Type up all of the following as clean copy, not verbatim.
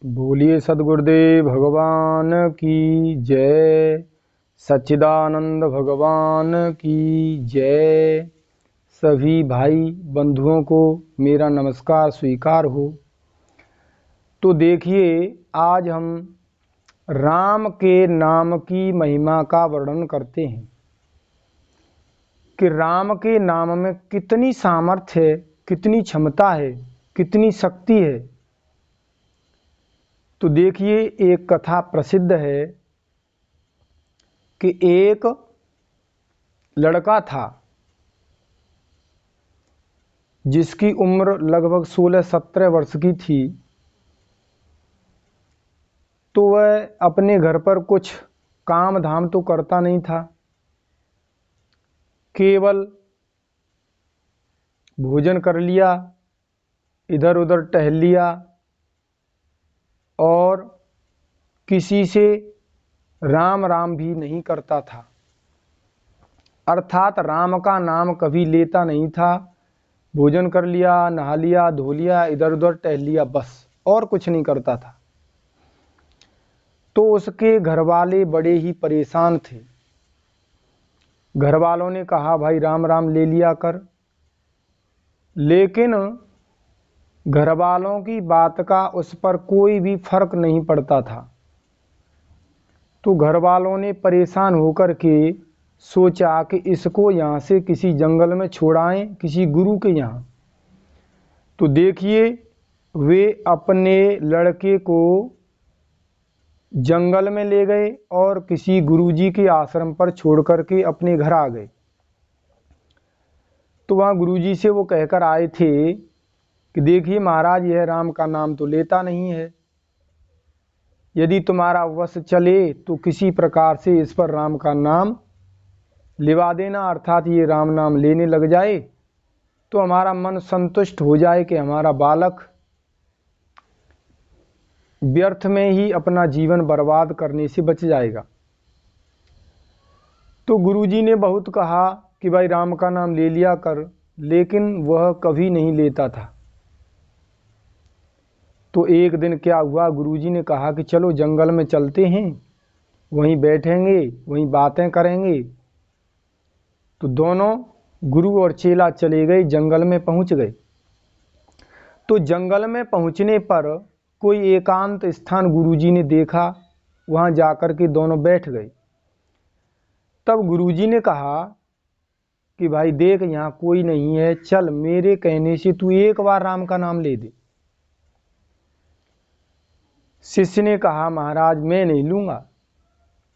बोलिए सद्गुरुदेव भगवान की जय। सच्चिदानंद भगवान की जय। सभी भाई बंधुओं को मेरा नमस्कार स्वीकार हो। तो देखिए, आज हम राम के नाम की महिमा का वर्णन करते हैं कि राम के नाम में कितनी सामर्थ्य है, कितनी क्षमता है, कितनी शक्ति है। तो देखिए, एक कथा प्रसिद्ध है कि एक लड़का था जिसकी उम्र लगभग 16-17 वर्ष की थी। तो वह अपने घर पर कुछ काम धाम तो करता नहीं था, केवल भोजन कर लिया, इधर उधर टहल लिया और किसी से राम राम भी नहीं करता था। अर्थात राम का नाम कभी लेता नहीं था। भोजन कर लिया, नहा लिया, धो लिया, इधर उधर टहल लिया, बस, और कुछ नहीं करता था। तो उसके घर वाले बड़े ही परेशान थे। घर वालों ने कहा, भाई राम राम ले लिया कर। लेकिन घर वालों की बात का उस पर कोई भी फर्क नहीं पड़ता था। तो घर वालों ने परेशान होकर के सोचा कि इसको यहाँ से किसी जंगल में छोड़ाएं, किसी गुरु के यहाँ। तो देखिए, वे अपने लड़के को जंगल में ले गए और किसी गुरुजी के आश्रम पर छोड़ करके अपने घर आ गए। तो वहाँ गुरुजी से वो कहकर आए थे कि देखिए महाराज, यह राम का नाम तो लेता नहीं है। यदि तुम्हारा वश चले तो किसी प्रकार से इस पर राम का नाम लिवा देना, अर्थात ये राम नाम लेने लग जाए तो हमारा मन संतुष्ट हो जाए कि हमारा बालक व्यर्थ में ही अपना जीवन बर्बाद करने से बच जाएगा। तो गुरुजी ने बहुत कहा कि भाई राम का नाम ले लिया कर, लेकिन वह कभी नहीं लेता था। तो एक दिन क्या हुआ, गुरुजी ने कहा कि चलो जंगल में चलते हैं, वहीं बैठेंगे, वहीं बातें करेंगे। तो दोनों गुरु और चेला चले गए, जंगल में पहुंच गए। तो जंगल में पहुंचने पर कोई एकांत स्थान गुरुजी ने देखा, वहां जाकर के दोनों बैठ गए। तब गुरुजी ने कहा कि भाई देख, यहाँ कोई नहीं है, चल मेरे कहने से तू एक बार राम का नाम ले दे। शिष्य ने कहा, महाराज मैं नहीं लूंगा।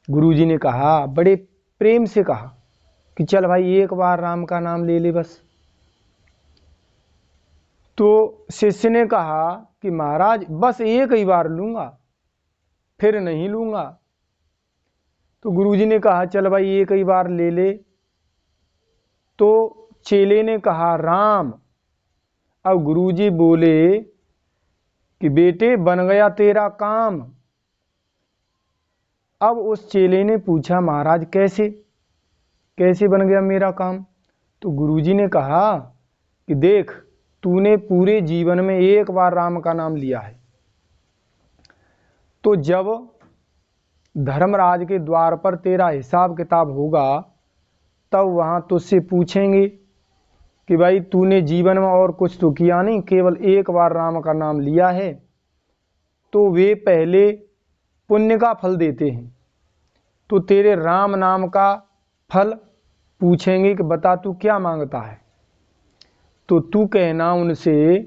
गुरुजी ने कहा, बड़े प्रेम से कहा कि चल भाई एक बार राम का नाम ले ले बस। तो शिष्य ने कहा कि महाराज बस एक ही बार लूंगा, फिर नहीं लूंगा। तो गुरुजी ने कहा, चल भाई एक ही बार ले ले। तो चेले ने कहा, राम। अब गुरुजी बोले कि बेटे बन गया तेरा काम। अब उस चेले ने पूछा, महाराज कैसे कैसे बन गया मेरा काम? तो गुरुजी ने कहा कि देख, तूने पूरे जीवन में एक बार राम का नाम लिया है। तो जब धर्मराज के द्वार पर तेरा हिसाब किताब होगा, तब वहां तुझसे पूछेंगे कि भाई तूने जीवन में और कुछ तो किया नहीं, केवल एक बार राम का नाम लिया है। तो वे पहले पुण्य का फल देते हैं। तो तेरे राम नाम का फल पूछेंगे कि बता तू क्या मांगता है। तो तू कहना उनसे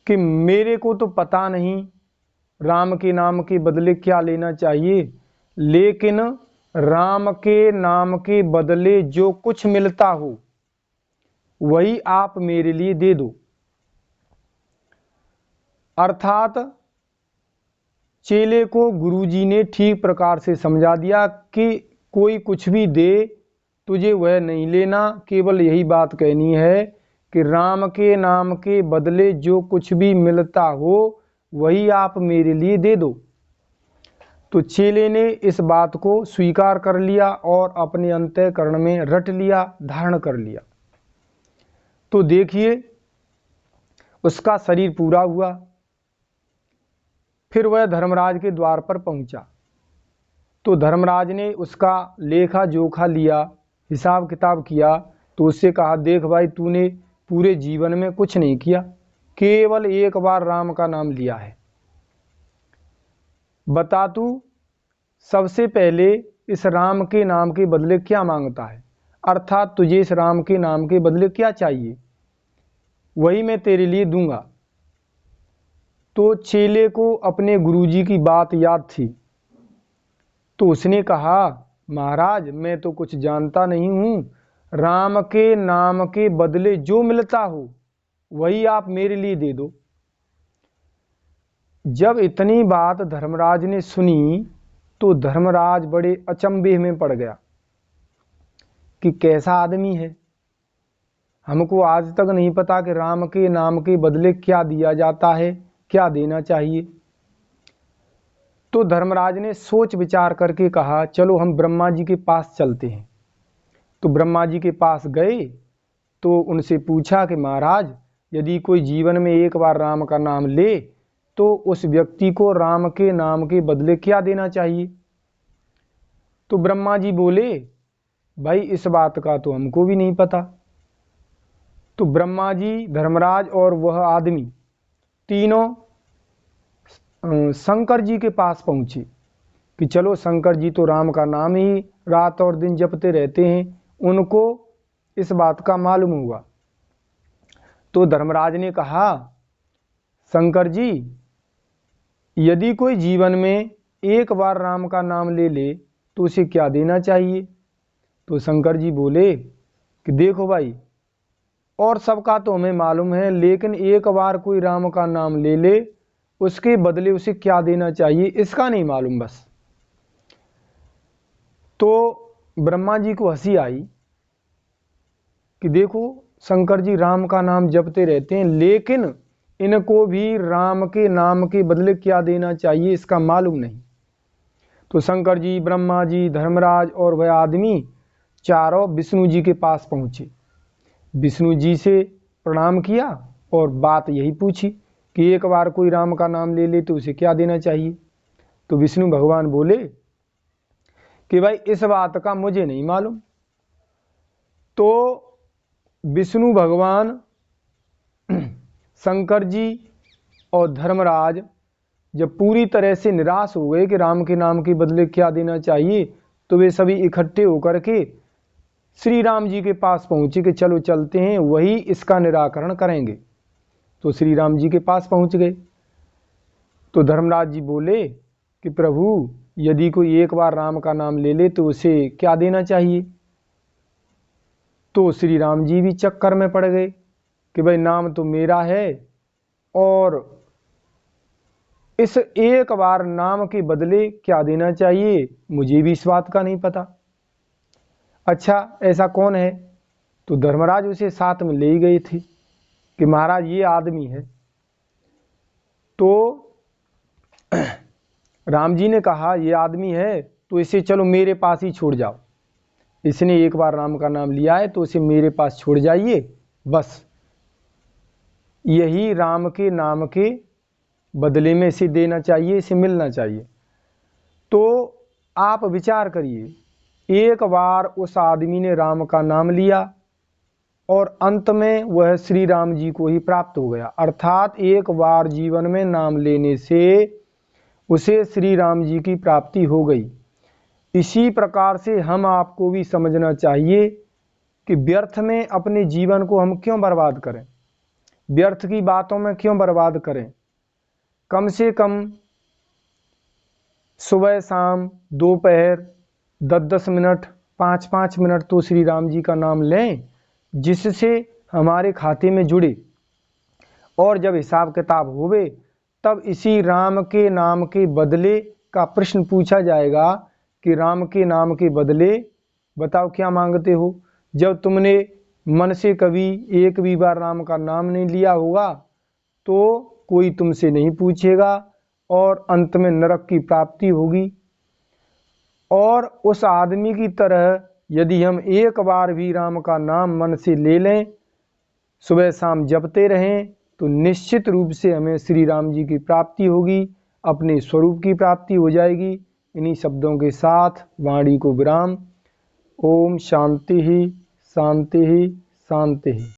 कि मेरे को तो पता नहीं राम के नाम के बदले क्या लेना चाहिए, लेकिन राम के नाम के बदले जो कुछ मिलता हो वही आप मेरे लिए दे दो। अर्थात चेले को गुरुजी ने ठीक प्रकार से समझा दिया कि कोई कुछ भी दे, तुझे वह नहीं लेना, केवल यही बात कहनी है कि राम के नाम के बदले जो कुछ भी मिलता हो वही आप मेरे लिए दे दो। तो चेले ने इस बात को स्वीकार कर लिया और अपने अंतःकरण में रट लिया, धारण कर लिया। तो देखिए, उसका शरीर पूरा हुआ। फिर वह धर्मराज के द्वार पर पहुंचा तो धर्मराज ने उसका लेखा जोखा लिया, हिसाब किताब किया। तो उससे कहा, देख भाई, तूने पूरे जीवन में कुछ नहीं किया, केवल एक बार राम का नाम लिया है। बता तू सबसे पहले इस राम के नाम के बदले क्या मांगता है, अर्थात तुझे इस राम के नाम के बदले क्या चाहिए, वही मैं तेरे लिए दूंगा। तो चेले को अपने गुरुजी की बात याद थी, तो उसने कहा, महाराज मैं तो कुछ जानता नहीं हूँ, राम के नाम के बदले जो मिलता हो वही आप मेरे लिए दे दो। जब इतनी बात धर्मराज ने सुनी तो धर्मराज बड़े अचंभे में पड़ गया कि कैसा आदमी है, हमको आज तक नहीं पता कि राम के नाम के बदले क्या दिया जाता है, क्या देना चाहिए। तो धर्मराज ने सोच विचार करके कहा, चलो हम ब्रह्मा जी के पास चलते हैं। तो ब्रह्मा जी के पास गए तो उनसे पूछा कि महाराज, यदि कोई जीवन में एक बार राम का नाम ले तो उस व्यक्ति को राम के नाम के बदले क्या देना चाहिए। तो ब्रह्मा जी बोले, भाई इस बात का तो हमको भी नहीं पता। तो ब्रह्मा जी, धर्मराज और वह आदमी तीनों शंकर जी के पास पहुंचे कि चलो, शंकर जी तो राम का नाम ही रात और दिन जपते रहते हैं, उनको इस बात का मालूम होगा। तो धर्मराज ने कहा, शंकर जी, यदि कोई जीवन में एक बार राम का नाम ले ले तो उसे क्या देना चाहिए। तो शंकर जी बोले कि देखो भाई, और सबका तो हमें मालूम है, लेकिन एक बार कोई राम का नाम ले ले उसके बदले उसे क्या देना चाहिए इसका नहीं मालूम बस। तो ब्रह्मा जी को हंसी आई कि देखो, शंकर जी राम का नाम जपते रहते हैं, लेकिन इनको भी राम के नाम के बदले क्या देना चाहिए इसका मालूम नहीं। तो शंकर जी, ब्रह्मा जी, धर्मराज और वह आदमी चारों विष्णु जी के पास पहुंचे, विष्णु जी से प्रणाम किया और बात यही पूछी कि एक बार कोई राम का नाम ले ले तो उसे क्या देना चाहिए। तो विष्णु भगवान बोले कि भाई इस बात का मुझे नहीं मालूम। तो विष्णु भगवान, शंकर जी और धर्मराज जब पूरी तरह से निराश हो गए कि राम के नाम के बदले क्या देना चाहिए, तो वे सभी इकट्ठे होकर के श्री राम जी के पास पहुंचे कि चलो चलते हैं, वही इसका निराकरण करेंगे। तो श्री राम जी के पास पहुंच गए। तो धर्मराज जी बोले कि प्रभु, यदि कोई एक बार राम का नाम ले ले तो उसे क्या देना चाहिए। तो श्री राम जी भी चक्कर में पड़ गए कि भाई नाम तो मेरा है और इस एक बार नाम के बदले क्या देना चाहिए मुझे भी इस बात का नहीं पता। अच्छा, ऐसा कौन है। तो धर्मराज उसे साथ में ले गए थे कि महाराज ये आदमी है। तो राम जी ने कहा, ये आदमी है तो इसे चलो मेरे पास ही छोड़ जाओ, इसने एक बार राम का नाम लिया है तो इसे मेरे पास छोड़ जाइए, बस यही राम के नाम के बदले में इसे देना चाहिए, इसे मिलना चाहिए। तो आप विचार करिए, एक बार उस आदमी ने राम का नाम लिया और अंत में वह श्री राम जी को ही प्राप्त हो गया, अर्थात एक बार जीवन में नाम लेने से उसे श्री राम जी की प्राप्ति हो गई। इसी प्रकार से हम आपको भी समझना चाहिए कि व्यर्थ में अपने जीवन को हम क्यों बर्बाद करें, व्यर्थ की बातों में क्यों बर्बाद करें। कम से कम सुबह शाम दोपहर 10-10 मिनट 5-5 मिनट तो श्री राम जी का नाम लें, जिससे हमारे खाते में जुड़े, और जब हिसाब किताब होवे तब इसी राम के नाम के बदले का प्रश्न पूछा जाएगा कि राम के नाम के बदले बताओ क्या मांगते हो। जब तुमने मन से कभी एक भी बार राम का नाम नहीं लिया होगा तो कोई तुमसे नहीं पूछेगा और अंत में नरक की प्राप्ति होगी। और उस आदमी की तरह यदि हम एक बार भी राम का नाम मन से ले लें, सुबह शाम जपते रहें, तो निश्चित रूप से हमें श्री राम जी की प्राप्ति होगी अपने स्वरूप की प्राप्ति हो जाएगी। इन्हीं शब्दों के साथ वाणी को विराम। ओम शांति ही शांति ही शांति ही।